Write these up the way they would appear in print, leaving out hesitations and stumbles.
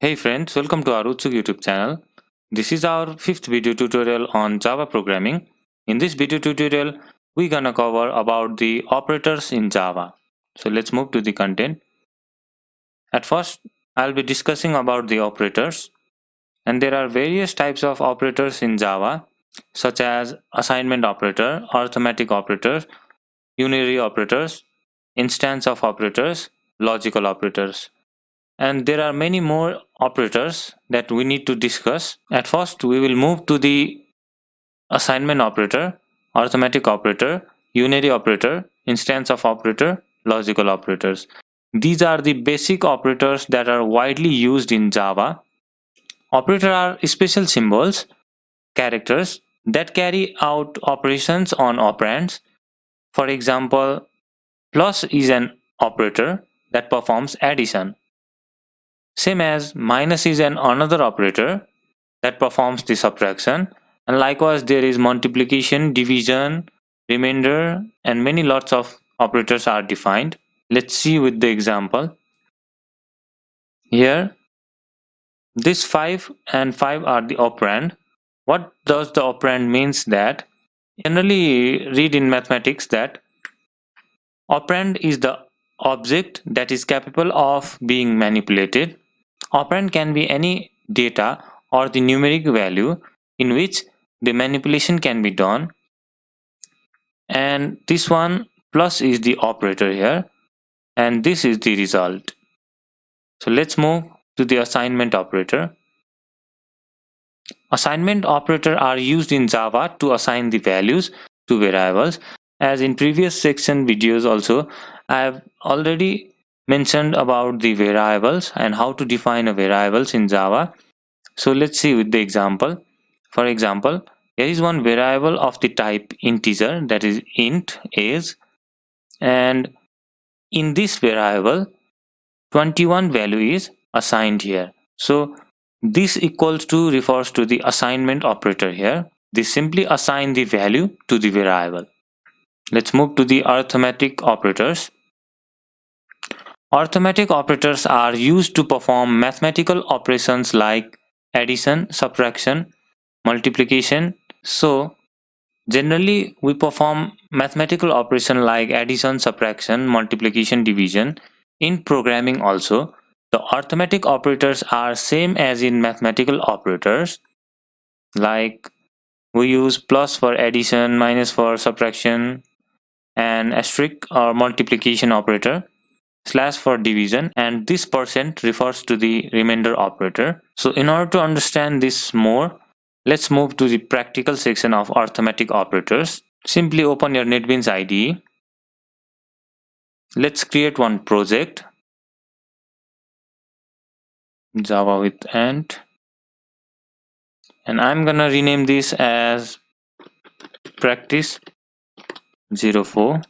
Hey friends, welcome to our Utsuk YouTube channel. This is our fifth video tutorial on Java programming. In this video tutorial, we're gonna cover about the operators in Java. So let's move to the content. At first, I'll be discussing about the operators, and there are various types of operators in Java, such as assignment operator, arithmetic operators, unary operators, instance of operators, logical operators. And there are many more operators that we need to discuss. At first, we will move to the assignment operator, arithmetic operator, unary operator, instance of operator, logical operators. These are the basic operators that are widely used in Java. Operators are special symbols, characters that carry out operations on operands. For example, plus is an operator that performs addition. Same as minus is another operator that performs the subtraction, and likewise there is multiplication, division, remainder, and many lots of operators are defined. Let's see with the example. Here this 5 and 5 are the operand. What does the operand means? That generally read in mathematics that operand is the object that is capable of being manipulated. Operand can be any data or the numeric value in which the manipulation can be done, and this one plus is the operator here, and this is the result. So let's move to the assignment operator. Assignment operators are used in Java to assign the values to variables. As in previous section videos also, I have already mentioned about the variables and how to define a variables in Java. So let's see with the example. For example, there is one variable of the type integer, that is int age, and in this variable 21 value is assigned here. So this equals to refers to the assignment operator here. This simply assign the value to the variable. Let's move to the arithmetic operators. Arithmetic operators are used to perform mathematical operations like addition, subtraction, multiplication. So generally we perform mathematical operation like addition, subtraction, multiplication, division in programming also. The arithmetic operators are same as in mathematical operators, like we use plus for addition, minus for subtraction, and asterisk or multiplication operator, slash for division, and this percent refers to the remainder operator. So in order to understand this more, let's move to the practical section of arithmetic operators. Simply open your NetBeans IDE. Let's create one project, Java with Ant, and I'm gonna rename this as practice 04.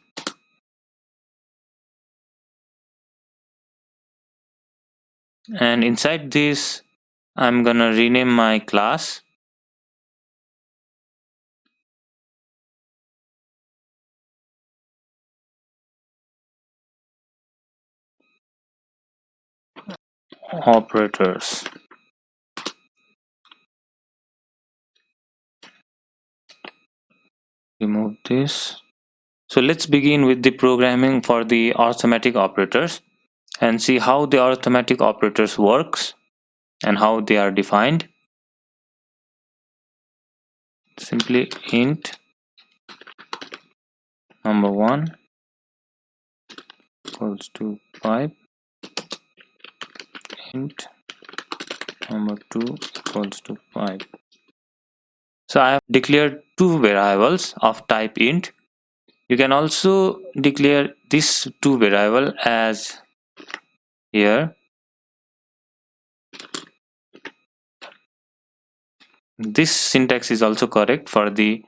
And inside this I'm gonna rename my class operators. Remove this. So let's begin with the programming for the arithmetic operators and see how the arithmetic operators works and how they are defined. Simply int number 1 equals to 5, int number 2 equals to 5. So I have declared two variables of type int. You can also declare this two variable as here. This syntax is also correct for the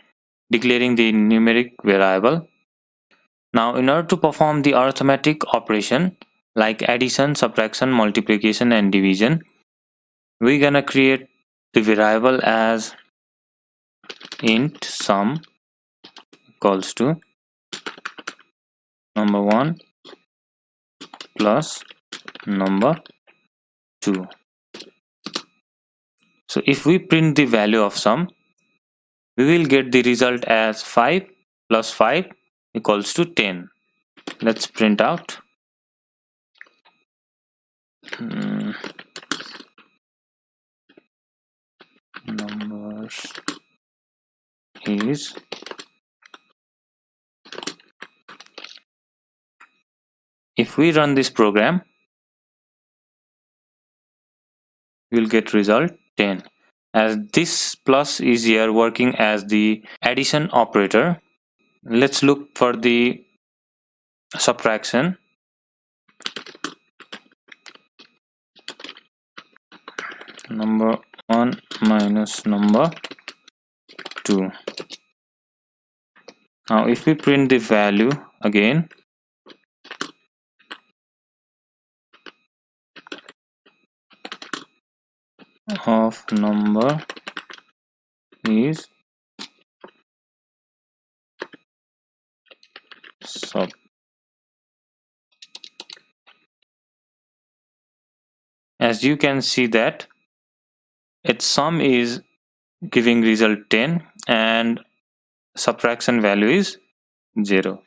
declaring the numeric variable. Now in order to perform the arithmetic operation like addition, subtraction, multiplication, and division, we're gonna create the variable as int sum equals to number 1 plus number 2. So if we print the value of sum, we will get the result as 5 plus 5 equals to 10. Let's print out. Numbers is if we run this program, we will get result 10. As this plus is here working as the addition operator, let's look for the subtraction. Number 1 minus number 2. Now if we print the value again, of number is sub. As you can see that its sum is giving result 10 and subtraction value is 0.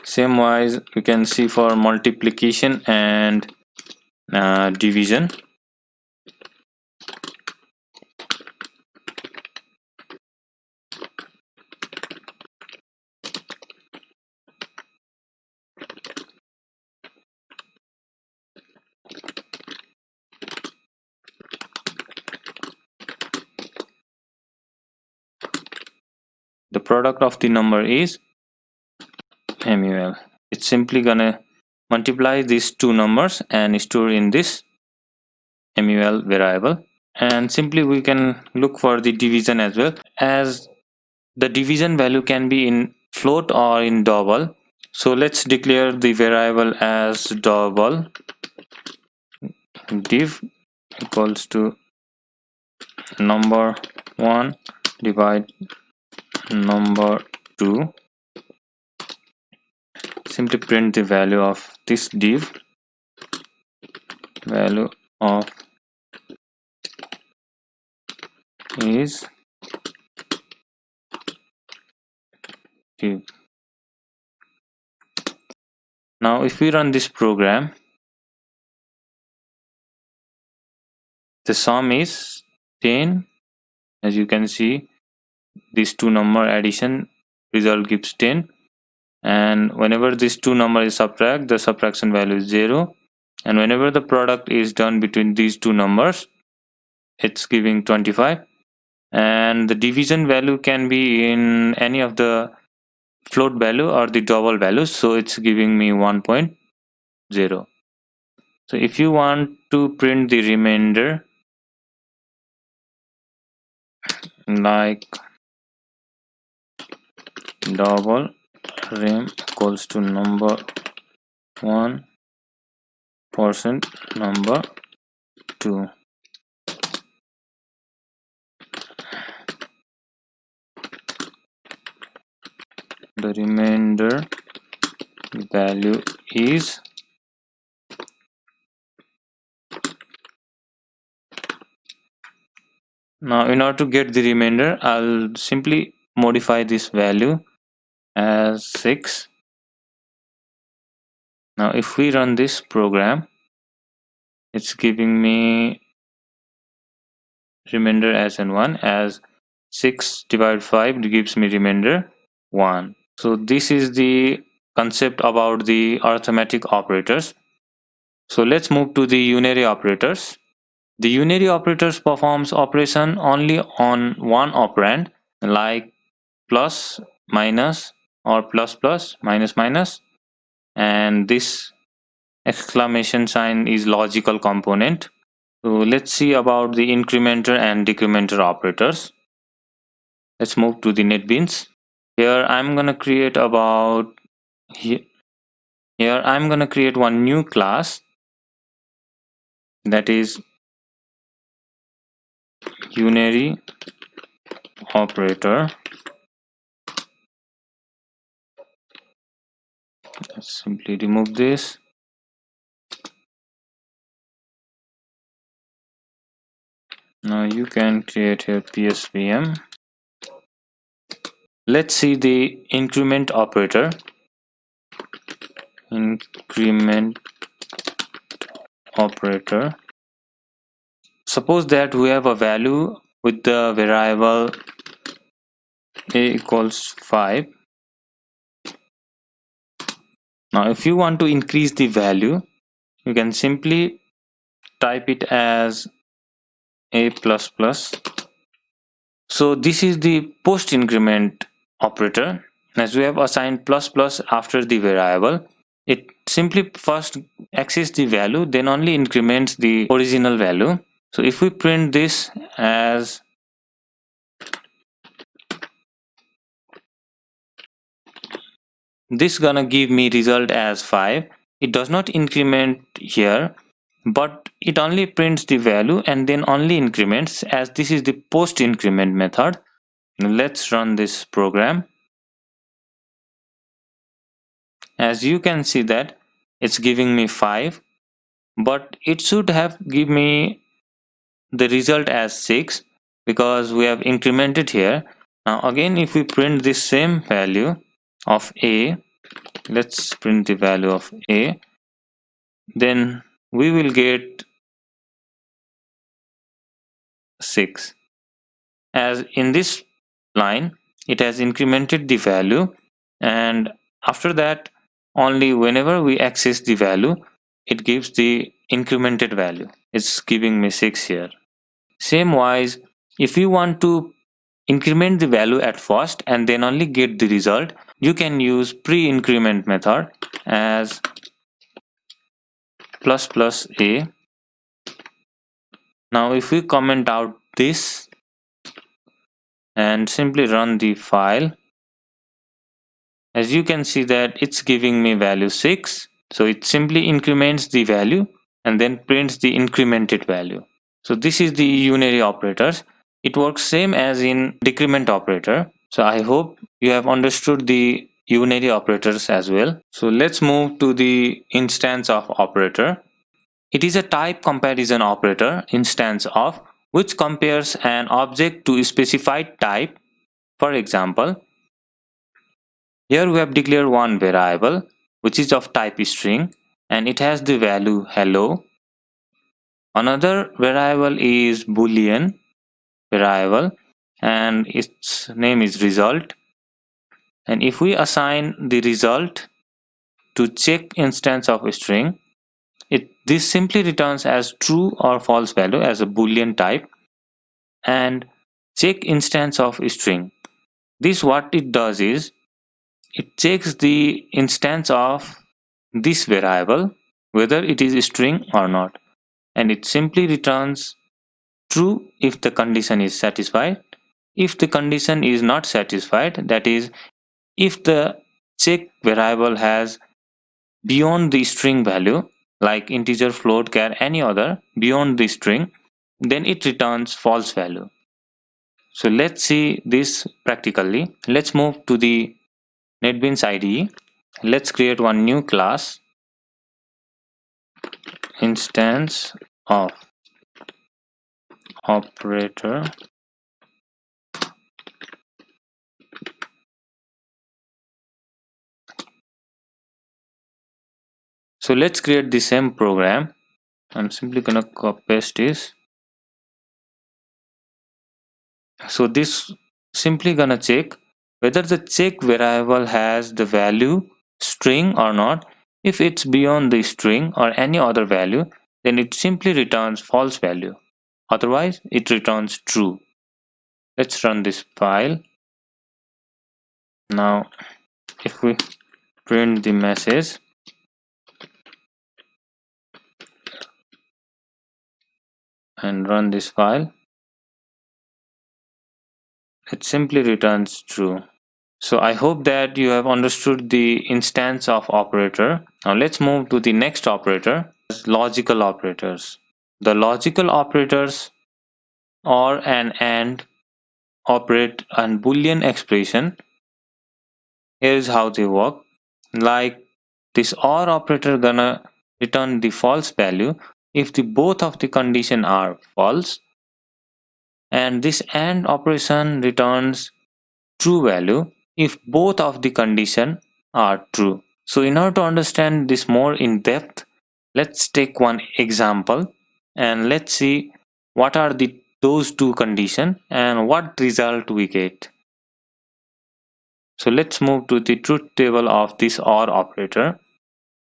Same wise you can see for multiplication and division. The product of the number is MUL. It's simply gonna multiply these two numbers and store in this MUL variable, and simply we can look for the division as well, as the division value can be in float or in double. So let's declare the variable as double div equals to number 1 divide number 2. Simply print the value of this div. Value of is div. Now if we run this program, the sum is 10. As you can see, these two number addition result gives 10, and whenever these two numbers subtract, the subtraction value is 0, and whenever the product is done between these two numbers, it's giving 25, and the division value can be in any of the float value or the double values, so it's giving me 1.0. So if you want to print the remainder, like double rem equals to number 1% number 2, the remainder value is now. In order to get the remainder, I'll simply modify this value as 6. Now if we run this program, it's giving me remainder as in 1, as 6 divided 5 gives me remainder 1. So this is the concept about the arithmetic operators. So let's move to the unary operators. The unary operators performs operation only on one operand, like plus, minus, or plus plus, minus minus, and this exclamation sign is logical component. So let's see about the incrementer and decrementer operators. Let's move to the NetBeans. Here I'm gonna create about here I'm gonna create one new class, that is unary operator. Let's simply remove this. Now you can create here PSVM. Let's see the increment operator. Increment operator. Suppose that we have a value with the variable a equals 5. Now if you want to increase the value, you can simply type it as a plus plus. So this is the post increment operator. As we have assigned plus plus after the variable, it simply first accesses the value, then only increments the original value. So if we print this as this, gonna give me result as 5. It does not increment here, but it only prints the value and then only increments, as this is the post increment method. Now let's run this program. As you can see that it's giving me 5, but it should have give me the result as 6 because we have incremented here. Now again, if we print this same value of a, let's print the value of a, then we will get 6. As in this line it has incremented the value, and after that only whenever we access the value it gives the incremented value. It's giving me 6 here. Same wise, if you want to increment the value at first and then only get the result, you can use pre-increment method as plus plus a. Now if we comment out this and simply run the file, as you can see that it's giving me value 6. So it simply increments the value and then prints the incremented value. So this is the unary operators. It works same as in decrement operator. So I hope you have understood the unary operators as well. So let's move to the instance of operator. It is a type comparison operator instance of which compares an object to a specified type. For example, here we have declared one variable which is of type string and it has the value hello. Another variable is boolean variable and its name is result. And if we assign the result to check instance of a string, this simply returns as true or false value as a boolean type. And check instance of a string, this what it does is it checks the instance of this variable whether it is a string or not, and it simply returns true if the condition is satisfied. If the condition is not satisfied, that is if the check variable has beyond the string value like integer, float, char, any other beyond the string, then it returns false value. So let's see this practically. Let's move to the NetBeans IDE. Let's create one new class, instance of operator. So let's create the same program. I'm simply gonna copy paste this. So this simply gonna check whether the check variable has the value string or not. If it's beyond the string or any other value, then it simply returns false value. Otherwise, it returns true. Let's run this file. Now, if we print the message, and run this file, it simply returns true. So I hope that you have understood the instance of operator. Now let's move to the next operator, logical operators. The logical operators or an AND operate an Boolean expression. Here is how they work. Like this OR operator gonna return the false value if the both of the condition are false. and this AND operation returns true value if both of the condition are true. So in order to understand this more in depth, let's take one example and let's see what are those two conditions and what result we get. So let's move to the truth table of this OR operator,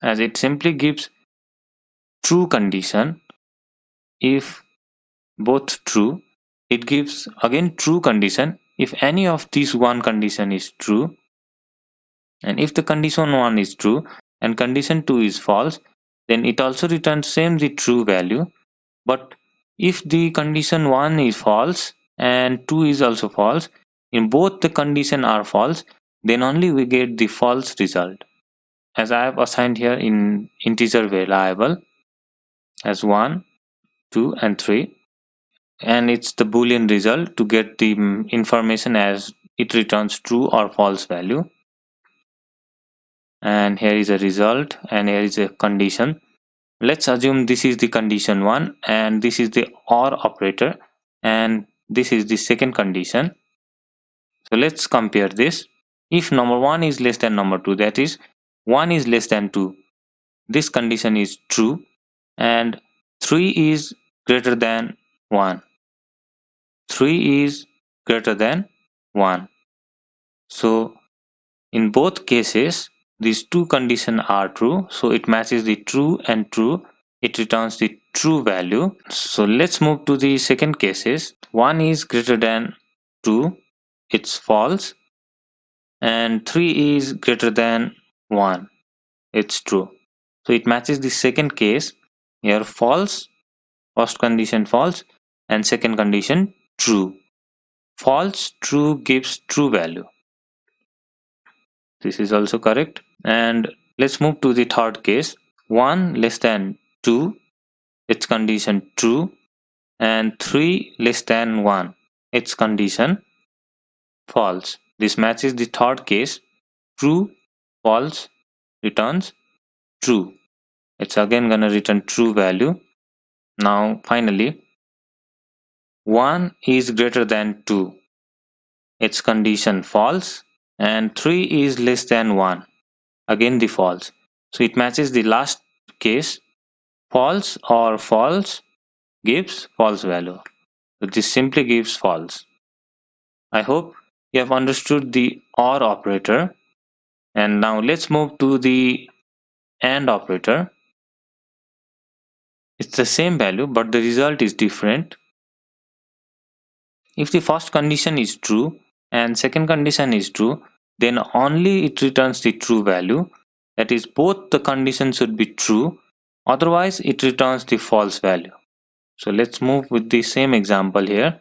as it simply gives true condition if both true. It gives again true condition if any of these one condition is true, and if the condition 1 is true and condition 2 is false, then it also returns same the true value. But if the condition 1 is false and 2 is also false, in both the condition are false, then only we get the false result, as I have assigned here in integer variable as 1, 2 and 3, and it's the boolean result to get the information as it returns true or false value. And here is a result and here is a condition. Let's assume this is the condition 1 and this is the OR operator and this is the second condition. So let's compare this. If number 1 is less than number 2, that is 1 is less than 2, this condition is true, and 3 is greater than 1. 3 is greater than 1. So in both cases, these two conditions are true, so it matches the true and true. It returns the true value. So let's move to the second cases. 1 is greater than 2, it's false, and 3 is greater than 1, it's true. So it matches the second case. Here false, first condition false, and second condition true. False, true gives true value. This is also correct. And let's move to the third case. 1 less than 2, its condition true, and 3 less than 1, its condition false. This matches the third case. True, false returns true. It's again gonna return true value. Now finally, 1 is greater than 2, its condition false, and 3 is less than 1, again the false. So it matches the last case. False or false gives false value. So this simply gives false. I hope you have understood the OR operator. And now let's move to the AND operator. It's the same value, but the result is different. If the first condition is true and second condition is true, then only it returns the true value. That is, both the conditions should be true, otherwise it returns the false value. So let's move with the same example here.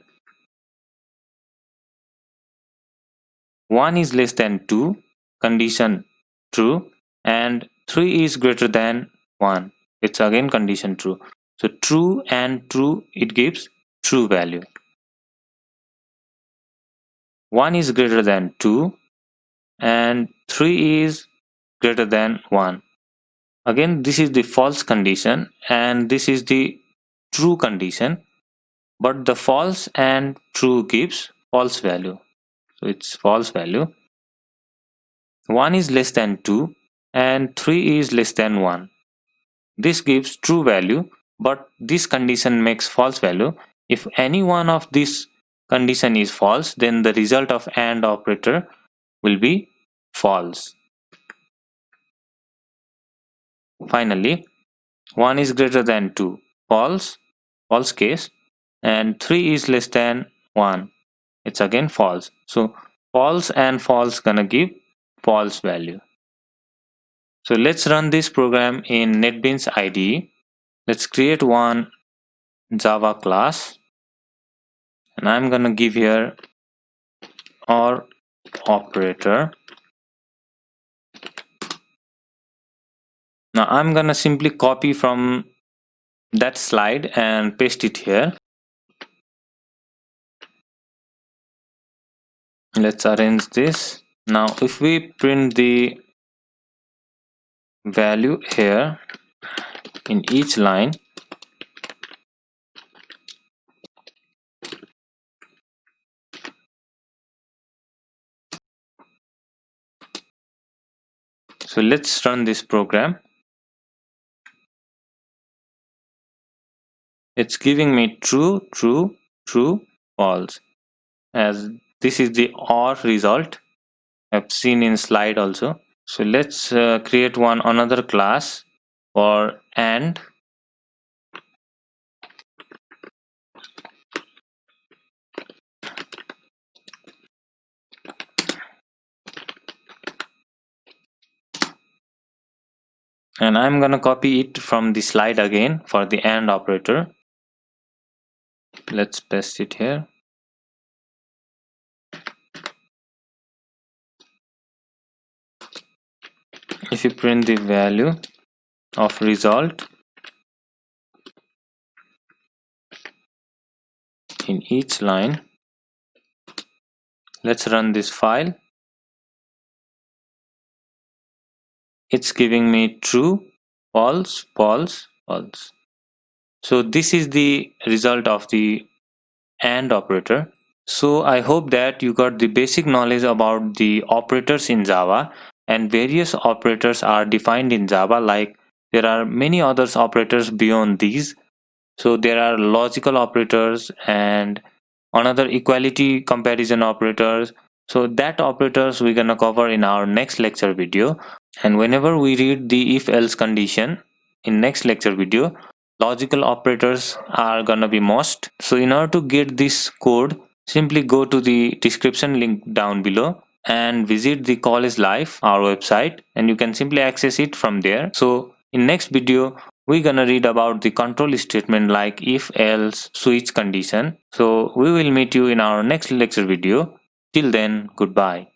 1 is less than 2, condition true, and 3 is greater than 1, it's again condition true. So true and true, it gives true value. 1 is greater than 2 and 3 is greater than 1. Again, this is the false condition and this is the true condition, but the false and true gives false value. So it's false value. 1 is less than 2 and 3 is less than 1. This gives true value, but this condition makes false value. If any one of these condition is false, then the result of AND operator will be false. Finally, 1 is greater than 2, false, false case, and 3 is less than 1, it's again false. So false and false gonna give false value. So let's run this program in NetBeans IDE. Let's create one Java class, and I'm gonna give here OR operator. Now I'm gonna simply copy from that slide and paste it here. Let's arrange this. Now if we print the value here in each line, So let's run this program. It's giving me true, true, true, false, as this is the OR result I've seen in slide also. So let's create another class for AND. And I'm gonna copy it from the slide again for the AND operator. Let's paste it here. If you print the value of result in each line, let's run this file. It's giving me true, false, false, false. So this is the result of the AND operator. So I hope that you got the basic knowledge about the operators in Java, and various operators are defined in Java, like there are many others operators beyond these. So there are logical operators and another equality comparison operators. So that operators we're gonna cover in our next lecture video. And whenever we read the if else condition in next lecture video, logical operators are gonna be most. So in order to get this code, simply go to the description link down below and visit the College Life, our website, and you can simply access it from there. So in next video we're gonna read about the control statement like if else switch condition. So we will meet you in our next lecture video. Till then, goodbye.